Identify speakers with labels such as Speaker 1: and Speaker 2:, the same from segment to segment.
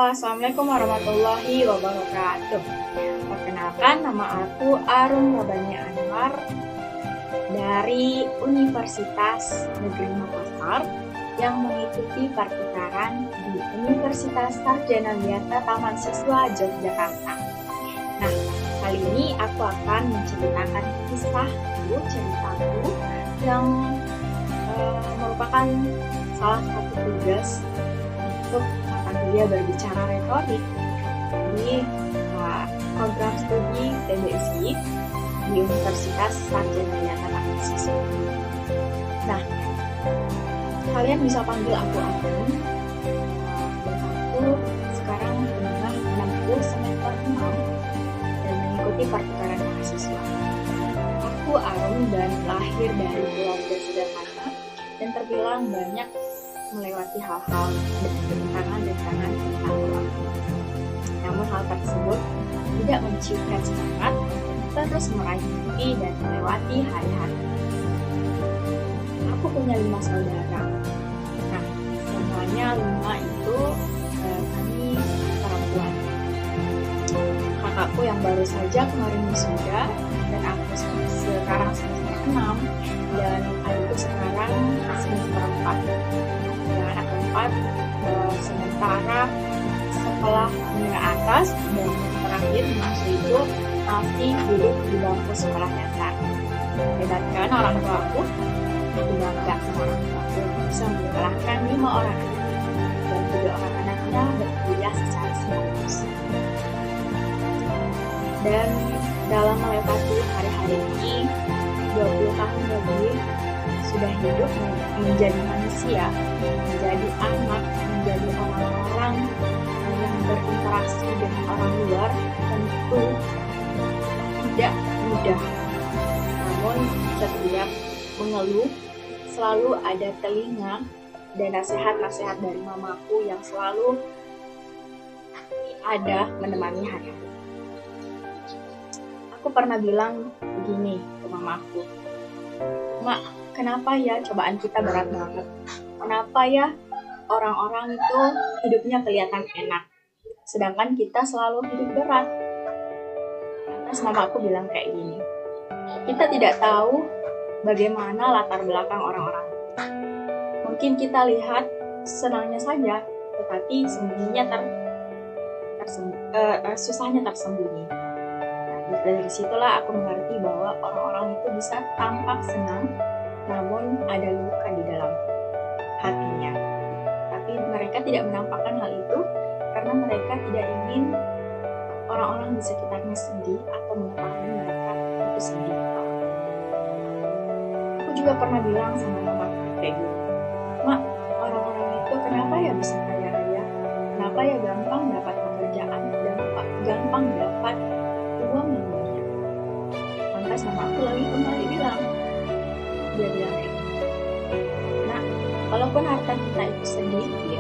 Speaker 1: Halo, Assalamualaikum warahmatullahi wabarakatuh. Perkenalkan, nama aku Arum Robani Anwar dari Universitas Negeri Makassar yang mengikuti pertukaran di Universitas Sarjana Wiyata Taman Siswa Yogyakarta. Nah, kali ini aku akan menceritakan ceritaku yang merupakan salah satu tugas untuk mata kuliah berbicara retorik di program studi TBSI di Universitas Sarjana Wiyata Taman Siswa. Nah, kalian bisa panggil aku Arum, dan aku sekarang tengah menempuh semester 6 dan mengikuti pertukaran mahasiswa. Aku Arum dan lahir dari keluarga sederhana dan terbilang banyak melewati hal-hal bertentangan tentang Allah. Namun hal tersebut tidak menciutkan semangat terus meraih mimpi dan melewati hari-hari. Aku punya 5 saudara. Nah, semuanya 5 itu kami perempuan. Kakakku yang baru saja kemarin wisuda dan aku sekarang semester 6 dan adikku sekarang semester 4. Dan keempat sementara sekolah menengah atas dan terakhir masuk itu masih duduk di bangku sekolah dasar. Hebat kan orang tua aku? Aku bangga sama orang tua aku bisa mengalahkan 5 orang anak dan 3 orang anaknya berkuliah secara serius. Dan dalam melewati hari-hari ini 20 tahun lebih sudah hidup menjadi manusia, menjadi anak, menjadi orang-orang yang berinteraksi dengan orang luar tentu tidak mudah. Namun setiap mengeluh selalu ada telinga dan nasihat-nasihat dari mamaku yang selalu ada menemani hari-hari. Aku pernah bilang begini ke mamaku, "Mak, kenapa ya cobaan kita berat banget? Kenapa ya orang-orang itu hidupnya kelihatan enak, sedangkan kita selalu hidup berat?" Terus mama aku bilang kayak gini, "Kita tidak tahu bagaimana latar belakang orang-orang. Mungkin kita lihat senangnya saja, tetapi susahnya tersembunyi." Nah, dari situlah aku mengerti bahwa orang-orang itu bisa tampak senang, namun ada luka di dalam hatinya. Tapi mereka tidak menampakkan hal itu karena mereka tidak ingin orang-orang di sekitarnya sedih atau mengetahui mereka itu sedih. Aku juga pernah bilang sama mama kayak gini, "Mak, orang-orang itu kenapa ya bisa kaya raya? Kenapa ya gampang dapat pekerjaan, gampang dapat uang yang banyak?" Lantas mama aku lagi kembali bilang, dia bilang kayak gini, "Nah, walaupun harta kita itu sedikit,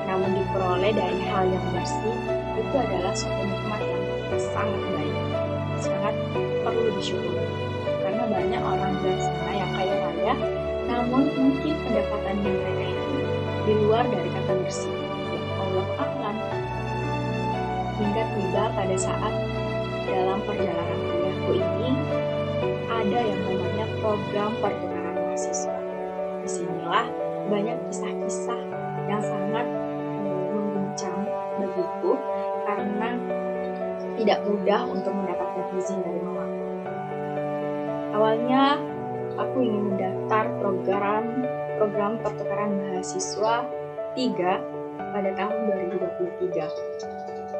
Speaker 1: namun diperoleh dari hal yang bersih, itu adalah suatu nikmat yang sangat baik, sangat perlu disyukuri. Karena banyak orang di luar sana yang kaya raya, namun mungkin pendapatannya mereka itu di luar dari kata bersih. Ya Allah a'lam." Hingga tiba pada saat dalam perjalanan kuliahku ini ada yang namanya program pertukaran mahasiswa. Disinilah banyak kisah-kisah yang sangat mengguncang bagiku karena tidak mudah untuk mendapatkan izin dari mama. Awalnya aku ingin mendaftar program pertukaran mahasiswa 3 pada tahun 2023.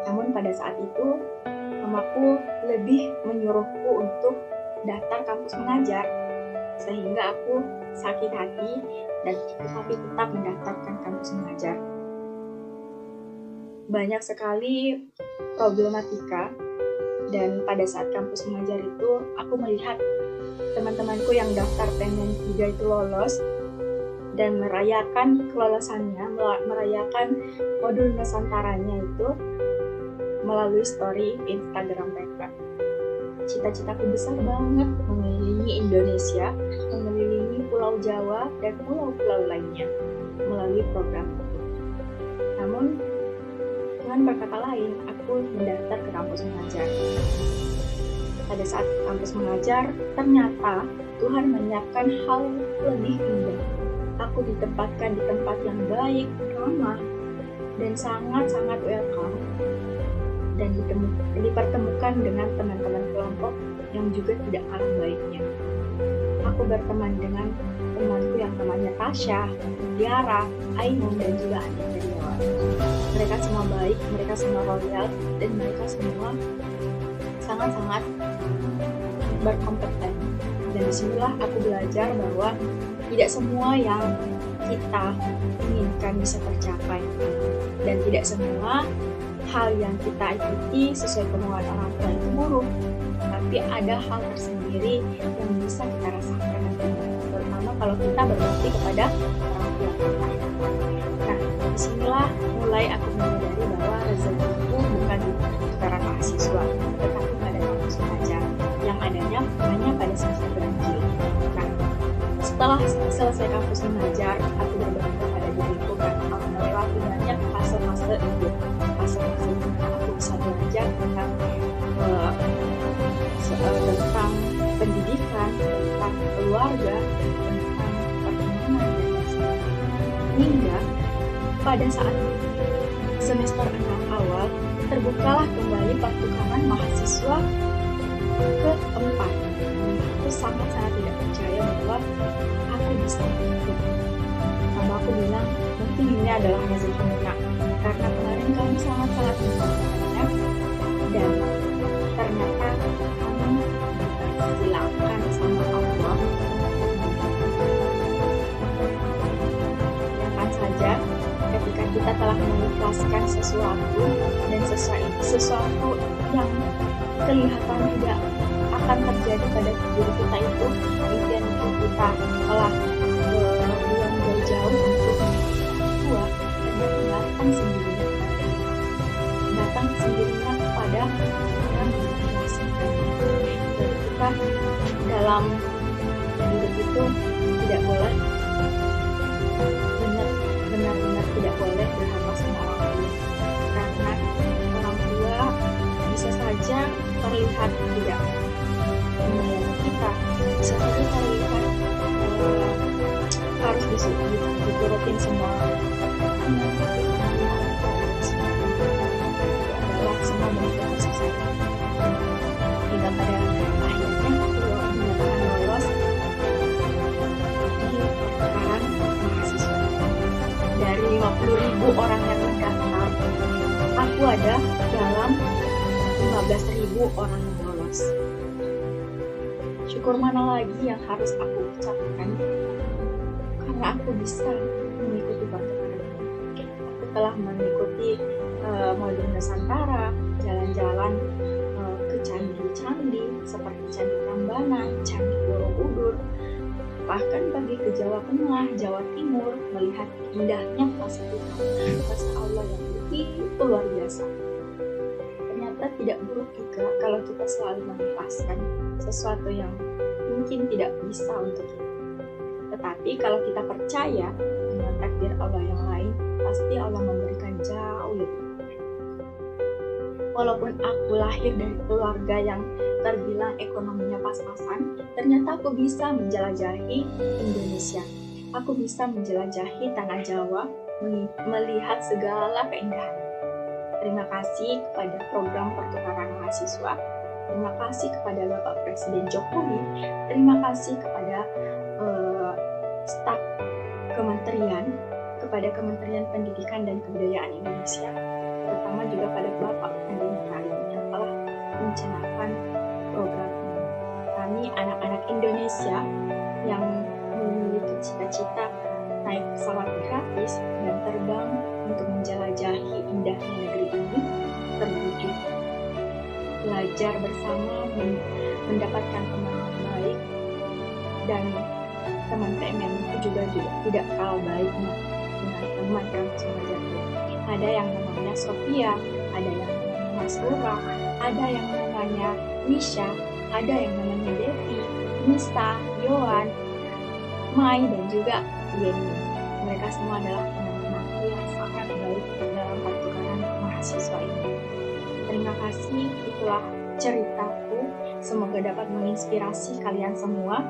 Speaker 1: Namun pada saat itu mamaku lebih menyuruhku untuk daftar kampus mengajar, sehingga aku sakit hati dan tetapi tetap mendaftarkan kampus mengajar. Banyak sekali problematika, dan pada saat kampus mengajar itu aku melihat teman-temanku yang daftar pengen 3 itu lolos dan merayakan kelolosannya, merayakan modul Nusantaranya itu melalui story Instagram mereka. Cita-citaku besar banget mengelilingi Indonesia, mengelilingi Pulau Jawa dan pulau-pulau lainnya melalui program itu. Namun Tuhan berkata lain, aku mendaftar ke kampus mengajar. Pada saat kampus mengajar, ternyata Tuhan menyiapkan hal lebih indah. Aku ditempatkan di tempat yang baik, ramah, dan sangat-sangat welcome. Dan dipertemukan dengan teman-teman kelompok yang juga tidak kalah baiknya. Aku berteman dengan temanku yang namanya Tasya, Tiara, Ainun, dan juga Andi Heriawan. Mereka semua baik, mereka semua loyal, dan mereka semua sangat-sangat berkompeten. Dan disinilah aku belajar bahwa tidak semua yang kita inginkan bisa tercapai, dan tidak semua hal yang kita ikuti sesuai kemauan orang tua itu buruk, tapi ada hal tersendiri yang bisa kita rasakan nantinya, terutama kalau kita berbakti kepada orang tua kita. Nah, disinilah mulai aku menyadari bahwa rezekiku bukan di pertukaran mahasiswa, tetapi pada kampus mengajar yang adanya hanya pada semester ganjil. Nah, setelah selesai kampus mengajar, aku berbangga pada diriku karena aku melewati banyak fase-fase hidup. Fase-fase di mana aku bisa belajar tentang pendidikan, tentang keluarga, tentang pertemanan, dan lain-lain. Hingga pada saat semester 6 awal, terbukalah kembali pertukaran mahasiswa keempat. Aku sangat-sangat tidak percaya bahwa aku bisa ikut. Mama aku bilang, mungkin ini adalah rezeki nak, karena kemarin kamu sangat-sangat mencintai, dan ternyata kamu dipersilakan sama Allah. Bayangkan saja ketika kita telah mengikhlaskan sesuatu, dan sesuatu yang kelihatan tidak akan terjadi pada diri kita itu, kemudian kita telah berbuang jauh-jauh untuk tua, dan datang sendirinya kepada yang mengikhlaskan. Dan kita dalam hidup itu tidak boleh benar-benar tidak boleh berharap sama orang tua, karena orang tua bisa saja terlihat tidak menyayangi kita, bisa saja terlihat harus diturutin semua adalah semua bentuk kasih sayang. Hingga pada akhirnya aku dinyatakan lolos di pertukaran mahasiswa. Dari 50.000 orang yang mendaftar, aku ada dalam 15.000 orang yang lolos. Syukur mana lagi yang harus aku ucapkan, karena aku bisa mengikuti pertukaran ini. Aku telah mengikuti modul Nusantara, jalan-jalan ke candi-candi seperti Candi Prambanan, Candi Borobudur, bahkan pergi ke Jawa Tengah, Jawa Timur, melihat indahnya kuasa Tuhan, kuasa Allah yang begitu luar biasa. Ternyata tidak buruk juga kalau kita selalu mengikhlaskan sesuatu yang mungkin tidak bisa untuk kita. Tetapi kalau kita percaya dengan takdir Allah yang lain, pasti Allah memberikan jauh lebih. Walaupun aku lahir dari keluarga yang terbilang ekonominya pas-pasan, ternyata aku bisa menjelajahi Indonesia. Aku bisa menjelajahi tanah Jawa, melihat segala keindahan. Terima kasih kepada program pertukaran mahasiswa. Terima kasih kepada Bapak Presiden Jokowi. Terima kasih kepada staf kementerian, kepada Kementerian Pendidikan dan Kebudayaan Indonesia, terutama juga pada Bapak Andi Heriawan yang telah mencanangkan program ini. Kami anak-anak Indonesia yang memiliki cita-cita naik pesawat gratis dan terbang untuk menjelajahi indahnya negeri ini, terwujud. Belajar bersama, mendapatkan teman baik, dan teman-teman itu juga tidak kalah baiknya dengan teman kampus mengajar. Ada yang namanya Sophia, ada yang namanya Masura, ada yang namanya Wisha, ada yang namanya Betty, Nista, Yohan, Mai, dan juga Yeni. Mereka semua adalah teman-temanku yang sangat baik dalam pertukaran mahasiswa. mahasiswa ini. Terima kasih, itulah ceritaku. Semoga dapat menginspirasi kalian semua.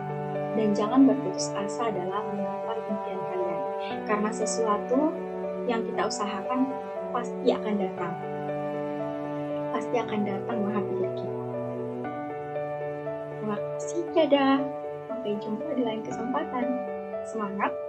Speaker 1: Dan jangan berputus asa dalam menggapai impian kalian. Karena sesuatu yang kita usahakan pasti akan datang. Pasti akan datang menghampiri kita. Terima kasih, dadah. Sampai jumpa di lain kesempatan. Semangat!